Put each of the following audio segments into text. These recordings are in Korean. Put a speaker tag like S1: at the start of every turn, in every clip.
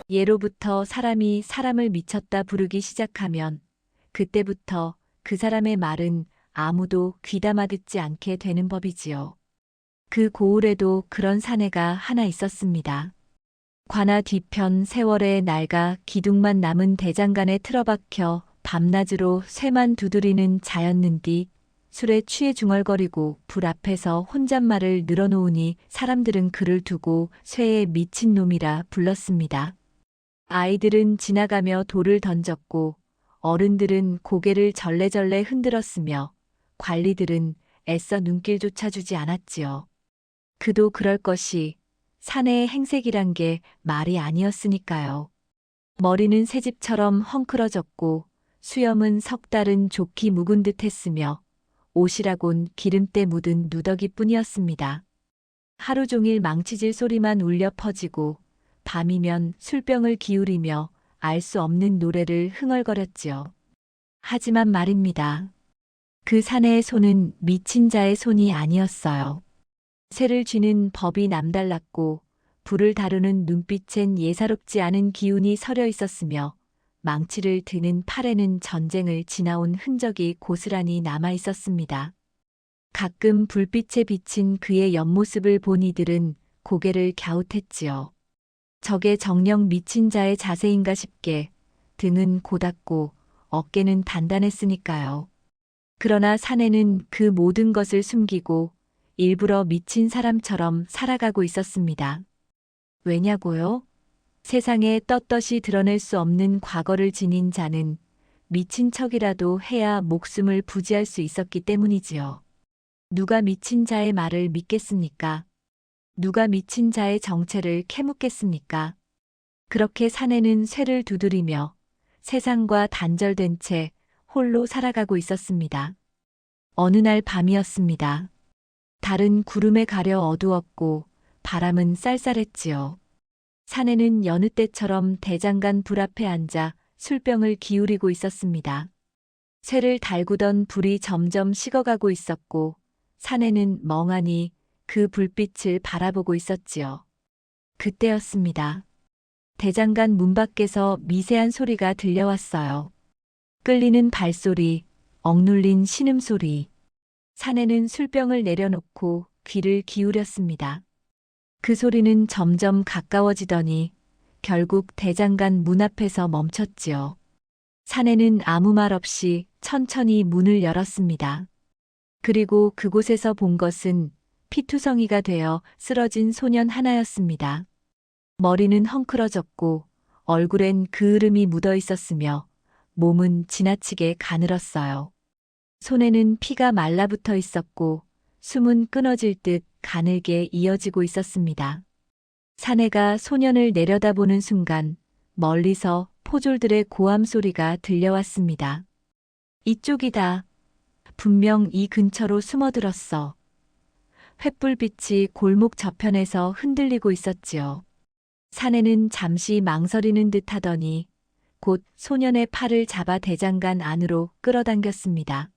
S1: 예로부터 사람이 사람을 미쳤다 부르기 시작하면 그때부터 그 사람의 말은 아무도 귀담아 듣지 않게 되는 법이지요. 그 고을에도 그런 사내가 하나 있었습니다. 관아 뒤편 세월에 낡아 기둥만 남은 대장간에 틀어박혀 밤낮으로 쇠만 두드리는 자였는디 술에 취해 중얼거리고 불 앞에서 혼잣말을 늘어놓으니 사람들은 그를 두고 쇠에 미친 놈이라 불렀습니다. 아이들은 지나가며 돌을 던졌고 어른들은 고개를 절레절레 흔들었으며 관리들은 애써 눈길조차 주지 않았지요. 그도 그럴 것이 사내의 행색이란 게 말이 아니었으니까요. 머리는 새집처럼 헝클어졌고 수염은 석 달은 좋게 묵은 듯 했으며 옷이라곤 기름때 묻은 누더기뿐이었습니다. 하루 종일 망치질 소리만 울려 퍼지고 밤이면 술병을 기울이며 알 수 없는 노래를 흥얼거렸지요. 하지만 말입니다. 그 사내의 손은 미친 자의 손이 아니었어요. 쇠를 쥐는 법이 남달랐고 불을 다루는 눈빛엔 예사롭지 않은 기운이 서려 있었으며 망치를 드는 팔에는 전쟁을 지나온 흔적이 고스란히 남아 있었습니다. 가끔 불빛에 비친 그의 옆모습을 본 이들은 고개를 갸웃했지요. 저게 정녕 미친 자의 자세인가 싶게 등은 고닫고 어깨는 단단했으니까요. 그러나 사내는 그 모든 것을 숨기고 일부러 미친 사람처럼 살아가고 있었습니다. 왜냐고요? 세상에 떳떳이 드러낼 수 없는 과거를 지닌 자는 미친 척이라도 해야 목숨을 부지할 수 있었기 때문이지요. 누가 미친 자의 말을 믿겠습니까? 누가 미친 자의 정체를 캐묻겠습니까? 그렇게 사내는 쇠를 두드리며 세상과 단절된 채 홀로 살아가고 있었습니다. 어느 날 밤이었습니다. 달은 구름에 가려 어두웠고 바람은 쌀쌀했지요. 사내는 여느 때처럼 대장간 불 앞에 앉아 술병을 기울이고 있었습니다. 쇠를 달구던 불이 점점 식어가고 있었고 사내는 멍하니 그 불빛을 바라보고 있었지요. 그때였습니다. 대장간 문 밖에서 미세한 소리가 들려왔어요. 끌리는 발소리, 억눌린 신음소리. 사내는 술병을 내려놓고 귀를 기울였습니다. 그 소리는 점점 가까워지더니 결국 대장간 문 앞에서 멈췄지요. 사내는 아무 말 없이 천천히 문을 열었습니다. 그리고 그곳에서 본 것은 피투성이가 되어 쓰러진 소년 하나였습니다. 머리는 헝클어졌고 얼굴엔 그을음이 묻어 있었으며 몸은 지나치게 가늘었어요. 손에는 피가 말라붙어 있었고 숨은 끊어질 듯 가늘게 이어지고 있었습니다. 사내가 소년을 내려다보는 순간 멀리서 포졸들의 고함 소리가 들려왔습니다. 이쪽이다. 분명 이 근처로 숨어들었어. 횃불빛이 골목 저편에서 흔들리고 있었지요. 사내는 잠시 망설이는 듯 하더니 곧 소년의 팔을 잡아 대장간 안으로 끌어당겼습니다.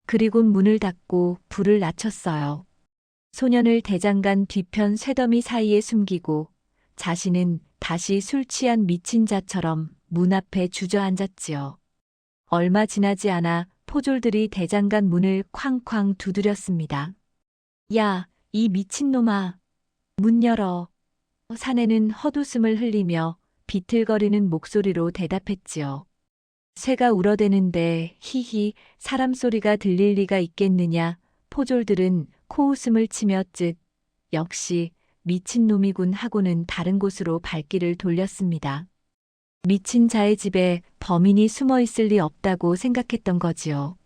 S1: 그리고 문을 닫고 불을 낮췄어요. 소년을 대장간 뒤편 쇠더미 사이에 숨기고 자신은 다시 술 취한 미친 자처럼 문 앞에 주저앉았지요. 얼마 지나지 않아 포졸들이 대장간 문을 쾅쾅 두드렸습니다. 야, 이 미친놈아. 문 열어. 사내는 헛웃음을 흘리며 비틀거리는 목소리로 대답했지요. 쇠가 울어대는데 히히 사람 소리가 들릴 리가 있겠느냐. 포졸들은 코웃음을 치며 쯧 역시 미친놈이군 하고는 다른 곳으로 발길을 돌렸습니다. 미친 자의 집에 범인이 숨어 있을 리 없다고 생각했던 거지요.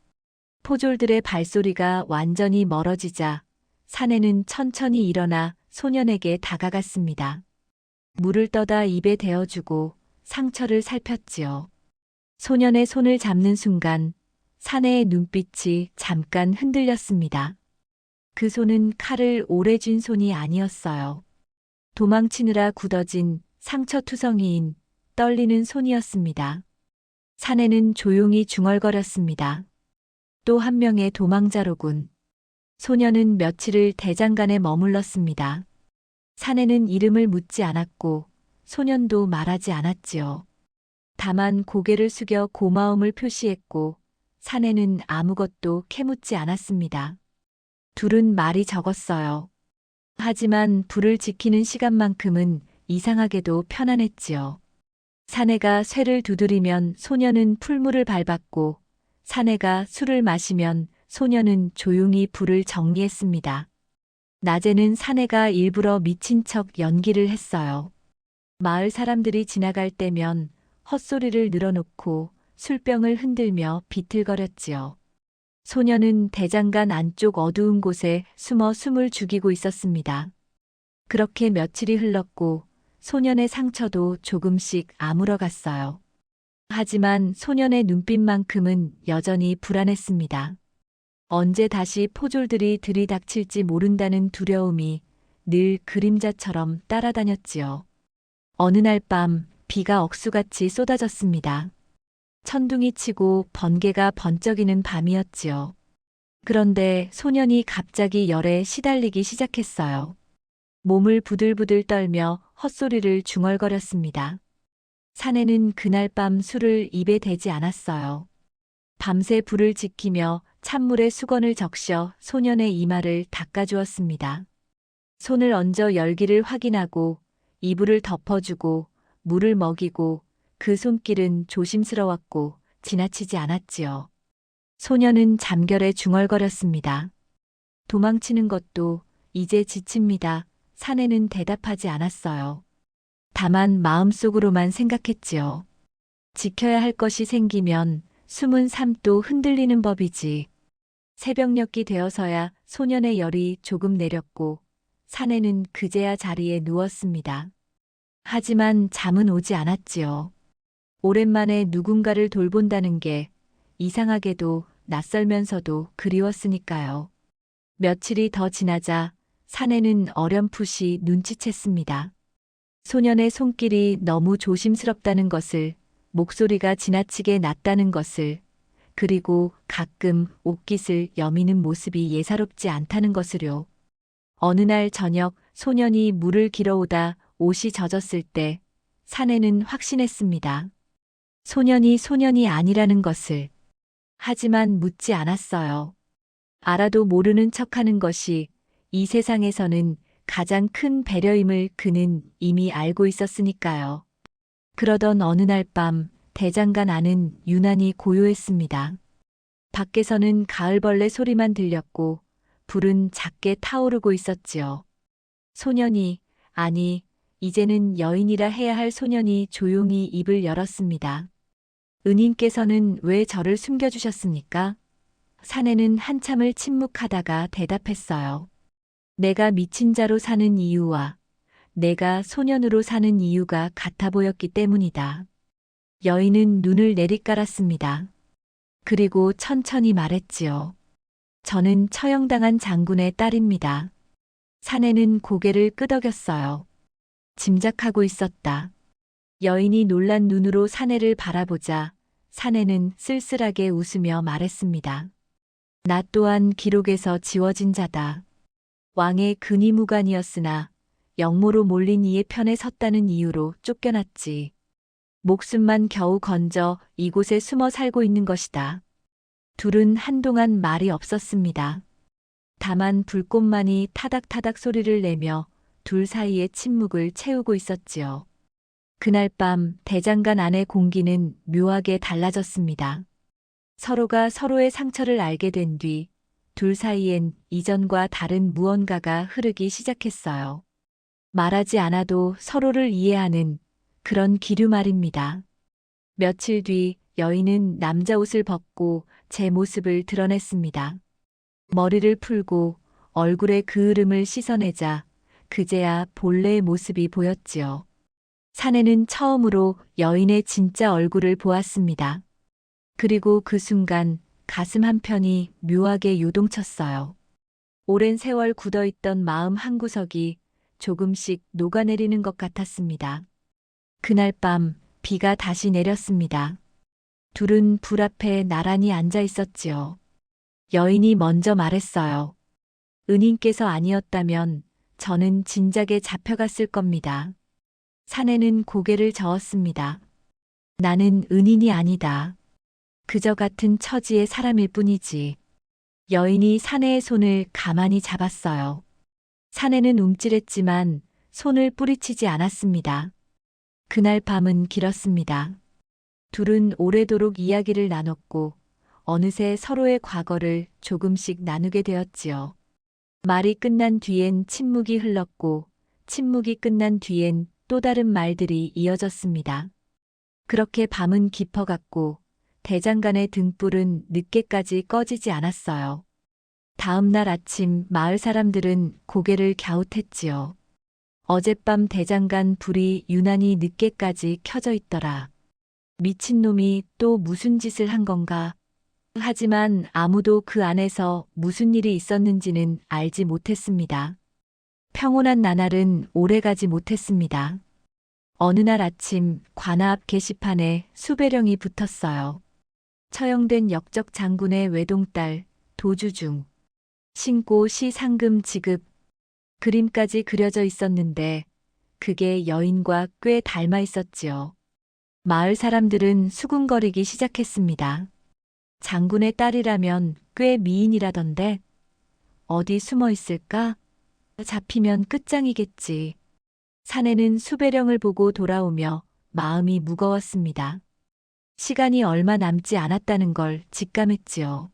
S1: 포졸들의 발소리가 완전히 멀어지자 사내는 천천히 일어나 소년에게 다가갔습니다. 물을 떠다 입에 대어주고 상처를 살폈지요. 소년의 손을 잡는 순간 사내의 눈빛이 잠깐 흔들렸습니다. 그 손은 칼을 오래 쥔 손이 아니었어요. 도망치느라 굳어진 상처투성이인 떨리는 손이었습니다. 사내는 조용히 중얼거렸습니다. 또 한 명의 도망자로군. 소년은 며칠을 대장간에 머물렀습니다. 사내는 이름을 묻지 않았고 소년도 말하지 않았지요. 다만 고개를 숙여 고마움을 표시했고 사내는 아무것도 캐묻지 않았습니다. 둘은 말이 적었어요. 하지만 불을 지키는 시간만큼은 이상하게도 편안했지요. 사내가 쇠를 두드리면 소년은 풀물을 밟았고 사내가 술을 마시면 소년은 조용히 불을 정리했습니다. 낮에는 사내가 일부러 미친 척 연기를 했어요. 마을 사람들이 지나갈 때면 헛소리를 늘어놓고 술병을 흔들며 비틀거렸지요. 소년은 대장간 안쪽 어두운 곳에 숨어 숨을 죽이고 있었습니다. 그렇게 며칠이 흘렀고 소년의 상처도 조금씩 아물어갔어요. 하지만 소년의 눈빛만큼은 여전히 불안했습니다. 언제 다시 포졸들이 들이닥칠지 모른다는 두려움이 늘 그림자처럼 따라다녔지요. 어느 날 밤 비가 억수같이 쏟아졌습니다. 천둥이 치고 번개가 번쩍이는 밤이었지요. 그런데 소년이 갑자기 열에 시달리기 시작했어요. 몸을 부들부들 떨며 헛소리를 중얼거렸습니다. 사내는 그날 밤 술을 입에 대지 않았어요. 밤새 불을 지키며 찬물에 수건을 적셔 소년의 이마를 닦아주었습니다. 손을 얹어 열기를 확인하고 이불을 덮어주고 물을 먹이고 그 손길은 조심스러웠고 지나치지 않았지요. 소년은 잠결에 중얼거렸습니다. 도망치는 것도 이제 지칩니다. 사내는 대답하지 않았어요. 다만 마음속으로만 생각했지요. 지켜야 할 것이 생기면 숨은 삶도 흔들리는 법이지. 새벽녘이 되어서야 소년의 열이 조금 내렸고 사내는 그제야 자리에 누웠습니다. 하지만 잠은 오지 않았지요. 오랜만에 누군가를 돌본다는 게 이상하게도 낯설면서도 그리웠으니까요. 며칠이 더 지나자 사내는 어렴풋이 눈치챘습니다. 소년의 손길이 너무 조심스럽다는 것을, 목소리가 지나치게 낮다는 것을, 그리고 가끔 옷깃을 여미는 모습이 예사롭지 않다는 것을요. 어느 날 저녁 소년이 물을 길어오다 옷이 젖었을 때 사내는 확신했습니다. 소년이 아니라는 것을. 하지만 묻지 않았어요. 알아도 모르는 척하는 것이 이 세상에서는 가장 큰 배려임을 그는 이미 알고 있었으니까요. 그러던 어느 날 밤 대장간 안은 유난히 고요했습니다. 밖에서는 가을벌레 소리만 들렸고 불은 작게 타오르고 있었지요. 소년이, 아니, 이제는 여인이라 해야 할 소년이 조용히 입을 열었습니다. 은인께서는 왜 저를 숨겨주셨습니까? 사내는 한참을 침묵하다가 대답했어요. 내가 미친 자로 사는 이유와 내가 소년으로 사는 이유가 같아 보였기 때문이다. 여인은 눈을 내리깔았습니다. 그리고 천천히 말했지요. 저는 처형당한 장군의 딸입니다. 사내는 고개를 끄덕였어요. 짐작하고 있었다. 여인이 놀란 눈으로 사내를 바라보자 사내는 쓸쓸하게 웃으며 말했습니다. 나 또한 기록에서 지워진 자다. 왕의 근위무관이었으나 역모로 몰린 이의 편에 섰다는 이유로 쫓겨났지. 목숨만 겨우 건져 이곳에 숨어 살고 있는 것이다. 둘은 한동안 말이 없었습니다. 다만 불꽃만이 타닥타닥 소리를 내며 둘 사이의 침묵을 채우고 있었지요. 그날 밤 대장간 안의 공기는 묘하게 달라졌습니다. 서로가 서로의 상처를 알게 된 뒤 둘 사이엔 이전과 다른 무언가가 흐르기 시작했어요. 말하지 않아도 서로를 이해하는 그런 기류 말입니다. 며칠 뒤 여인은 남자 옷을 벗고 제 모습을 드러냈습니다. 머리를 풀고 얼굴에 그을음을 씻어내자 그제야 본래의 모습이 보였지요. 사내는 처음으로 여인의 진짜 얼굴을 보았습니다. 그리고 그 순간 가슴 한편이 묘하게 요동쳤어요. 오랜 세월 굳어있던 마음 한구석이 조금씩 녹아내리는 것 같았습니다. 그날 밤 비가 다시 내렸습니다. 둘은 불 앞에 나란히 앉아 있었지요. 여인이 먼저 말했어요. 은인께서 아니었다면 저는 진작에 잡혀갔을 겁니다. 사내는 고개를 저었습니다. 나는 은인이 아니다. 그저 같은 처지의 사람일 뿐이지. 여인이 사내의 손을 가만히 잡았어요. 사내는 움찔했지만 손을 뿌리치지 않았습니다. 그날 밤은 길었습니다. 둘은 오래도록 이야기를 나눴고 어느새 서로의 과거를 조금씩 나누게 되었지요. 말이 끝난 뒤엔 침묵이 흘렀고 침묵이 끝난 뒤엔 또 다른 말들이 이어졌습니다. 그렇게 밤은 깊어갔고 대장간의 등불은 늦게까지 꺼지지 않았어요. 다음 날 아침 마을 사람들은 고개를 갸웃했지요. 어젯밤 대장간 불이 유난히 늦게까지 켜져 있더라. 미친놈이 또 무슨 짓을 한 건가? 하지만 아무도 그 안에서 무슨 일이 있었는지는 알지 못했습니다. 평온한 나날은 오래가지 못했습니다. 어느 날 아침 관아 앞 게시판에 수배령이 붙었어요. 처형된 역적 장군의 외동딸 도주 중. 신고 시 상금 지급. 그림까지 그려져 있었는데 그게 여인과 꽤 닮아 있었지요. 마을 사람들은 수군거리기 시작했습니다. 장군의 딸이라면 꽤 미인이라던데 어디 숨어 있을까? 잡히면 끝장이겠지. 사내는 수배령을 보고 돌아오며 마음이 무거웠습니다. 시간이 얼마 남지 않았다는 걸 직감했지요.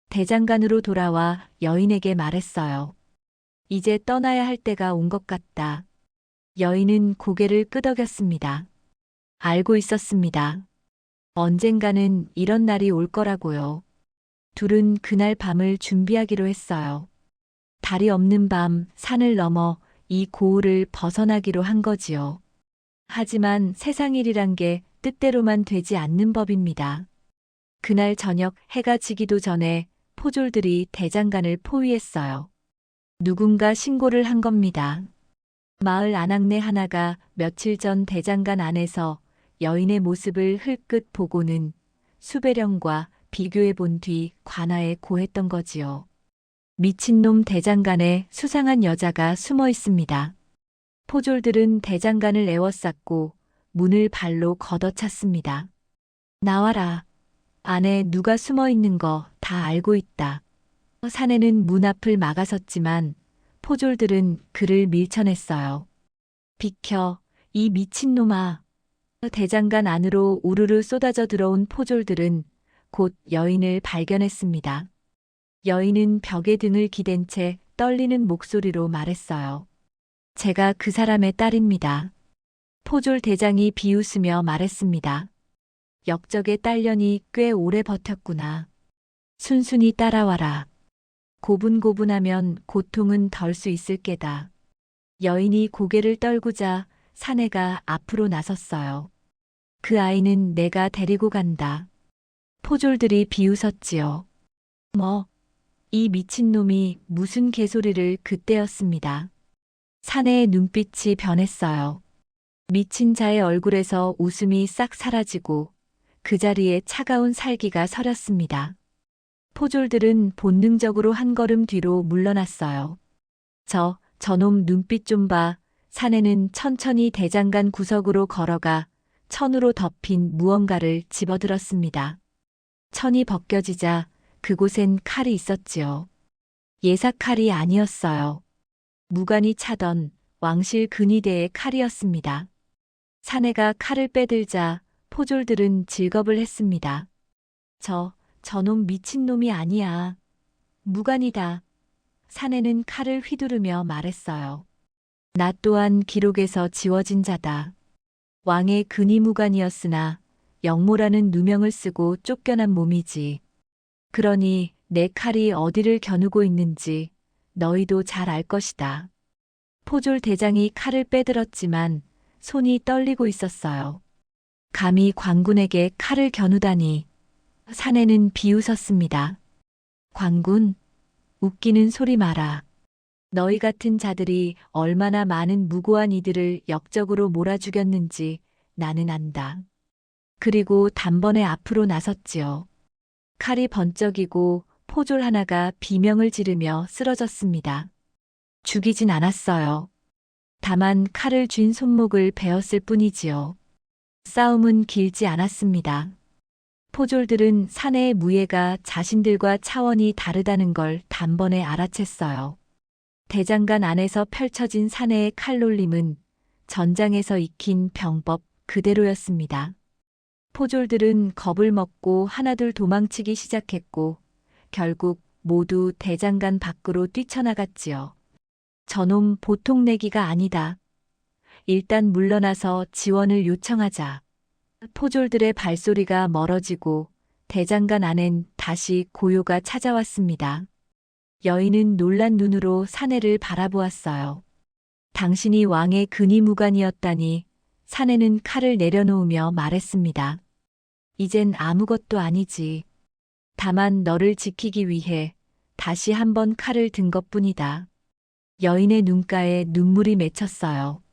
S1: 대장간으로 돌아와 여인에게 말했어요. 이제 떠나야 할 때가 온 것 같다. 여인은 고개를 끄덕였습니다. 알고 있었습니다. 언젠가는 이런 날이 올 거라고요. 둘은 그날 밤을 준비하기로 했어요. 달이 없는 밤 산을 넘어 이 고을을 벗어나기로 한 거지요. 하지만 세상 일이란 게 뜻대로만 되지 않는 법입니다. 그날 저녁 해가 지기도 전에 포졸들이 대장간을 포위했어요. 누군가 신고를 한 겁니다. 마을 안악내 하나가 며칠 전 대장간 안에서 여인의 모습을 흘끗 보고는 수배령과 비교해 본 뒤 관아에 고했던 거지요. 미친놈 대장간에 수상한 여자가 숨어 있습니다. 포졸들은 대장간을 에워쌌고 문을 발로 걷어찼습니다. 나와라. 안에 누가 숨어 있는 거 다 알고 있다. 사내는 문 앞을 막아섰지만 포졸들은 그를 밀쳐냈어요. 비켜, 이 미친놈아. 대장간 안으로 우르르 쏟아져 들어온 포졸들은 곧 여인을 발견했습니다. 여인은 벽에 등을 기댄 채 떨리는 목소리로 말했어요. 제가 그 사람의 딸입니다. 포졸 대장이 비웃으며 말했습니다. 역적의 딸년이 꽤 오래 버텼구나. 순순히 따라와라. 고분고분하면 고통은 덜 수 있을 게다. 여인이 고개를 떨구자 사내가 앞으로 나섰어요. 그 아이는 내가 데리고 간다. 포졸들이 비웃었지요. 뭐, 이 미친놈이 무슨 개소리를 그때였습니다. 사내의 눈빛이 변했어요. 미친 자의 얼굴에서 웃음이 싹 사라지고 그 자리에 차가운 살기가 서렸습니다. 포졸들은 본능적으로 한 걸음 뒤로 물러났어요. 저놈 눈빛 좀 봐. 사내는 천천히 대장간 구석으로 걸어가 천으로 덮인 무언가를 집어들었습니다. 천이 벗겨지자 그곳엔 칼이 있었지요. 예사칼이 아니었어요. 무관이 차던 왕실 근위대의 칼이었습니다. 사내가 칼을 빼들자 포졸들은 질겁을 했습니다. 저놈 미친놈이 아니야. 무관이다. 사내는 칼을 휘두르며 말했어요. 나 또한 기록에서 지워진 자다. 왕의 근위무관이었으나 영모라는 누명을 쓰고 쫓겨난 몸이지. 그러니 내 칼이 어디를 겨누고 있는지 너희도 잘 알 것이다. 포졸 대장이 칼을 빼들었지만 손이 떨리고 있었어요. 감히 광군에게 칼을 겨누다니. 사내는 비웃었습니다. 광군, 웃기는 소리 마라. 너희 같은 자들이 얼마나 많은 무고한 이들을 역적으로 몰아 죽였는지 나는 안다. 그리고 단번에 앞으로 나섰지요. 칼이 번쩍이고 포졸 하나가 비명을 지르며 쓰러졌습니다. 죽이진 않았어요. 다만 칼을 쥔 손목을 베었을 뿐이지요. 싸움은 길지 않았습니다. 포졸들은 사내의 무예가 자신들과 차원이 다르다는 걸 단번에 알아챘어요. 대장간 안에서 펼쳐진 사내의 칼놀림은 전장에서 익힌 병법 그대로였습니다. 포졸들은 겁을 먹고 하나둘 도망치기 시작했고 결국 모두 대장간 밖으로 뛰쳐나갔지요. 저놈 보통 내기가 아니다. 일단 물러나서 지원을 요청하자. 포졸들의 발소리가 멀어지고 대장간 안엔 다시 고요가 찾아왔습니다. 여인은 놀란 눈으로 사내를 바라보았어요. 당신이 왕의 근위무관이었다니. 사내는 칼을 내려놓으며 말했습니다. 이젠 아무것도 아니지. 다만 너를 지키기 위해 다시 한번 칼을 든 것뿐이다. 여인의 눈가에 눈물이 맺혔어요.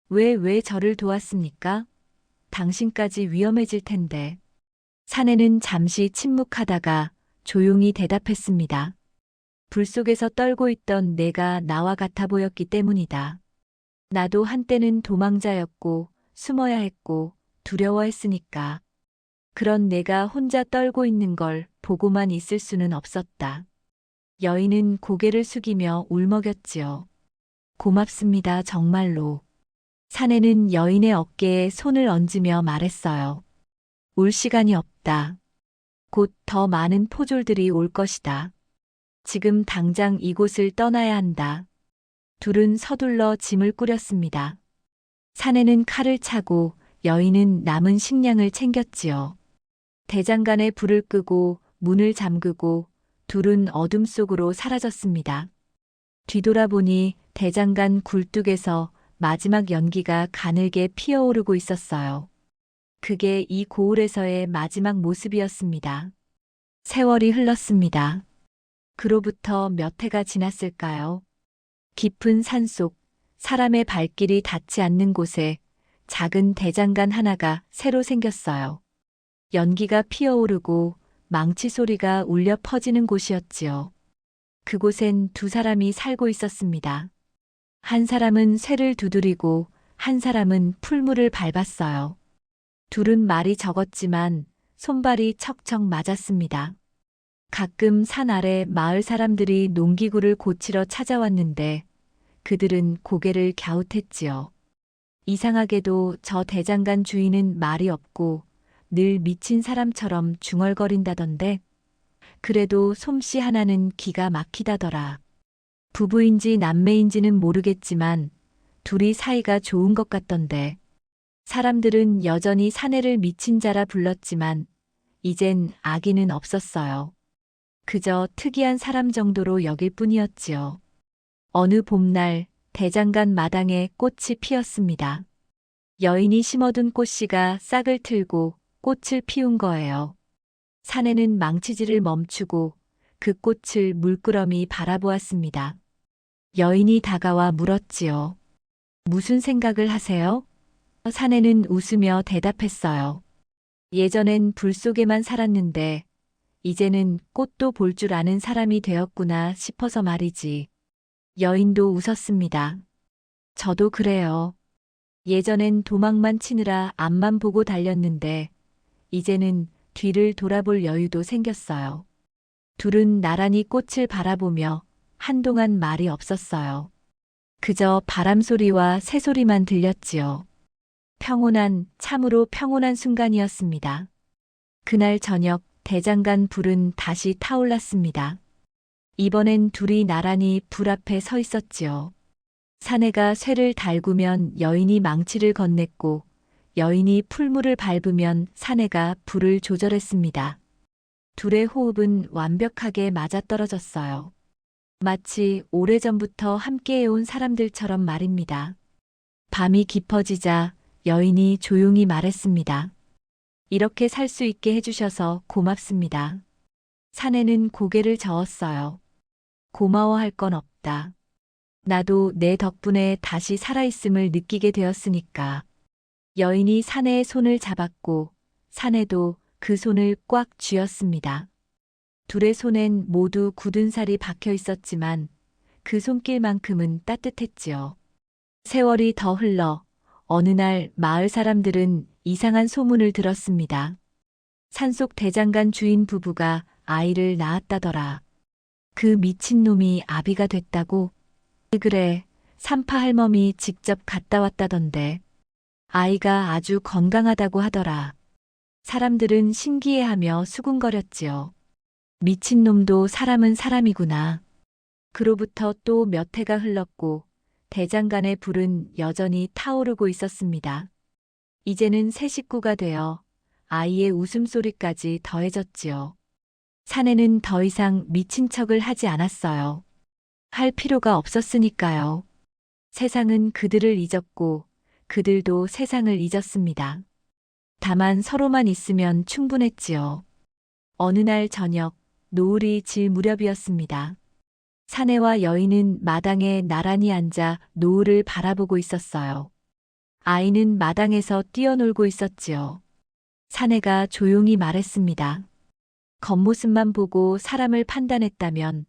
S1: 왜 저를 도왔습니까? 당신까지 위험해질 텐데. 사내는 잠시 침묵하다가 조용히 대답했습니다. 불 속에서 떨고 있던 내가 나와 같아 보였기 때문이다. 나도 한때는 도망자였고 숨어야 했고 두려워했으니까. 그런 내가 혼자 떨고 있는 걸 보고만 있을 수는 없었다. 여인은 고개를 숙이며 울먹였지요. 고맙습니다, 정말로. 사내는 여인의 어깨에 손을 얹으며 말했어요. 울 시간이 없다. 곧 더 많은 포졸들이 올 것이다. 지금 당장 이곳을 떠나야 한다. 둘은 서둘러 짐을 꾸렸습니다. 사내는 칼을 차고 여인은 남은 식량을 챙겼지요. 대장간에 불을 끄고 문을 잠그고 둘은 어둠 속으로 사라졌습니다. 뒤돌아보니 대장간 굴뚝에서 마지막 연기가 가늘게 피어오르고 있었어요. 그게 이 고을에서의 마지막 모습이었습니다. 세월이 흘렀습니다. 그로부터 몇 해가 지났을까요? 깊은 산속, 사람의 발길이 닿지 않는 곳에 작은 대장간 하나가 새로 생겼어요. 연기가 피어오르고 망치 소리가 울려 퍼지는 곳이었지요. 그곳엔 두 사람이 살고 있었습니다. 한 사람은 쇠를 두드리고 한 사람은 풀물을 밟았어요. 둘은 말이 적었지만 손발이 척척 맞았습니다. 가끔 산 아래 마을 사람들이 농기구를 고치러 찾아왔는데 그들은 고개를 갸웃했지요. 이상하게도 저 대장간 주인은 말이 없고 늘 미친 사람처럼 중얼거린다던데 그래도 솜씨 하나는 기가 막히다더라. 부부인지 남매인지는 모르겠지만 둘이 사이가 좋은 것 같던데 사람들은 여전히 사내를 미친 자라 불렀지만 이젠 악의는 없었어요. 그저 특이한 사람 정도로 여길 뿐이었지요. 어느 봄날 대장간 마당에 꽃이 피었습니다. 여인이 심어둔 꽃씨가 싹을 틀고 꽃을 피운 거예요. 사내는 망치질을 멈추고 그 꽃을 물끄러미 바라보았습니다. 여인이 다가와 물었지요. 무슨 생각을 하세요? 사내는 웃으며 대답했어요. 예전엔 불 속에만 살았는데 이제는 꽃도 볼 줄 아는 사람이 되었구나 싶어서 말이지. 여인도 웃었습니다. 저도 그래요. 예전엔 도망만 치느라 앞만 보고 달렸는데 이제는 뒤를 돌아볼 여유도 생겼어요. 둘은 나란히 꽃을 바라보며 한동안 말이 없었어요. 그저 바람 소리와 새 소리만 들렸지요. 평온한, 참으로 평온한 순간이었습니다. 그날 저녁 대장간 불은 다시 타올랐습니다. 이번엔 둘이 나란히 불 앞에 서 있었지요. 사내가 쇠를 달구면 여인이 망치를 건넸고 여인이 풀물을 밟으면 사내가 불을 조절했습니다. 둘의 호흡은 완벽하게 맞아떨어졌어요. 마치 오래전부터 함께해온 사람들처럼 말입니다. 밤이 깊어지자 여인이 조용히 말했습니다. 이렇게 살 수 있게 해주셔서 고맙습니다. 사내는 고개를 저었어요. 고마워할 건 없다. 나도 내 덕분에 다시 살아있음을 느끼게 되었으니까. 여인이 사내의 손을 잡았고 사내도 그 손을 꽉 쥐었습니다. 둘의 손엔 모두 굳은 살이 박혀 있었지만 그 손길만큼은 따뜻했지요. 세월이 더 흘러 어느 날 마을 사람들은 이상한 소문을 들었습니다. 산속 대장간 주인 부부가 아이를 낳았다더라. 그 미친놈이 아비가 됐다고? 그래, 산파 할멈이 직접 갔다 왔다던데. 아이가 아주 건강하다고 하더라. 사람들은 신기해하며 수군거렸지요. 미친놈도 사람은 사람이구나. 그로부터 또 몇 해가 흘렀고 대장간의 불은 여전히 타오르고 있었습니다. 이제는 새 식구가 되어 아이의 웃음소리까지 더해졌지요. 사내는 더 이상 미친 척을 하지 않았어요. 할 필요가 없었으니까요. 세상은 그들을 잊었고 그들도 세상을 잊었습니다. 다만 서로만 있으면 충분했지요. 어느 날 저녁, 노을이 질 무렵이었습니다. 사내와 여인은 마당에 나란히 앉아 노을을 바라보고 있었어요. 아이는 마당에서 뛰어놀고 있었지요. 사내가 조용히 말했습니다. 겉모습만 보고 사람을 판단했다면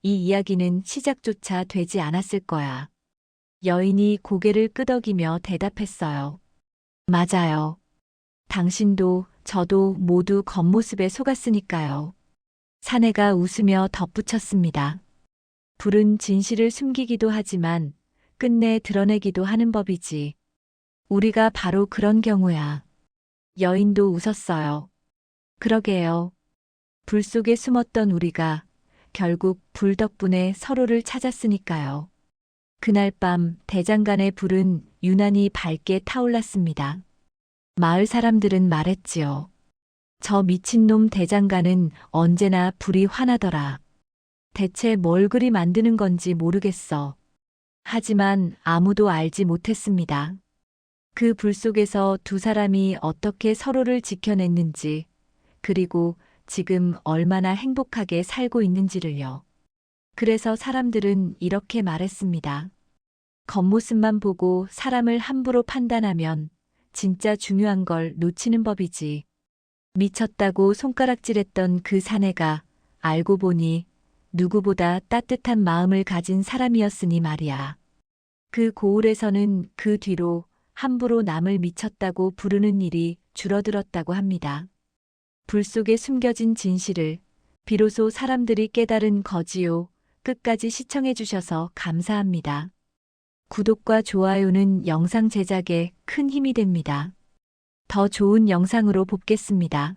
S1: 이 이야기는 시작조차 되지 않았을 거야. 여인이 고개를 끄덕이며 대답했어요. 맞아요. 당신도 저도 모두 겉모습에 속았으니까요. 사내가 웃으며 덧붙였습니다. 불은 진실을 숨기기도 하지만 끝내 드러내기도 하는 법이지. 우리가 바로 그런 경우야. 여인도 웃었어요. 그러게요. 불 속에 숨었던 우리가 결국 불 덕분에 서로를 찾았으니까요. 그날 밤 대장간의 불은 유난히 밝게 타올랐습니다. 마을 사람들은 말했지요. 저 미친놈 대장간은 언제나 불이 환하더라. 대체 뭘 그리 만드는 건지 모르겠어. 하지만 아무도 알지 못했습니다. 그 불 속에서 두 사람이 어떻게 서로를 지켜냈는지, 그리고 지금 얼마나 행복하게 살고 있는지를요. 그래서 사람들은 이렇게 말했습니다. 겉모습만 보고 사람을 함부로 판단하면 진짜 중요한 걸 놓치는 법이지. 미쳤다고 손가락질했던 그 사내가 알고 보니 누구보다 따뜻한 마음을 가진 사람이었으니 말이야. 그 고을에서는 그 뒤로 함부로 남을 미쳤다고 부르는 일이 줄어들었다고 합니다. 불 속에 숨겨진 진실을 비로소 사람들이 깨달은 거지요. 끝까지 시청해 주셔서 감사합니다. 구독과 좋아요는 영상 제작에 큰 힘이 됩니다. 더 좋은 영상으로 뵙겠습니다.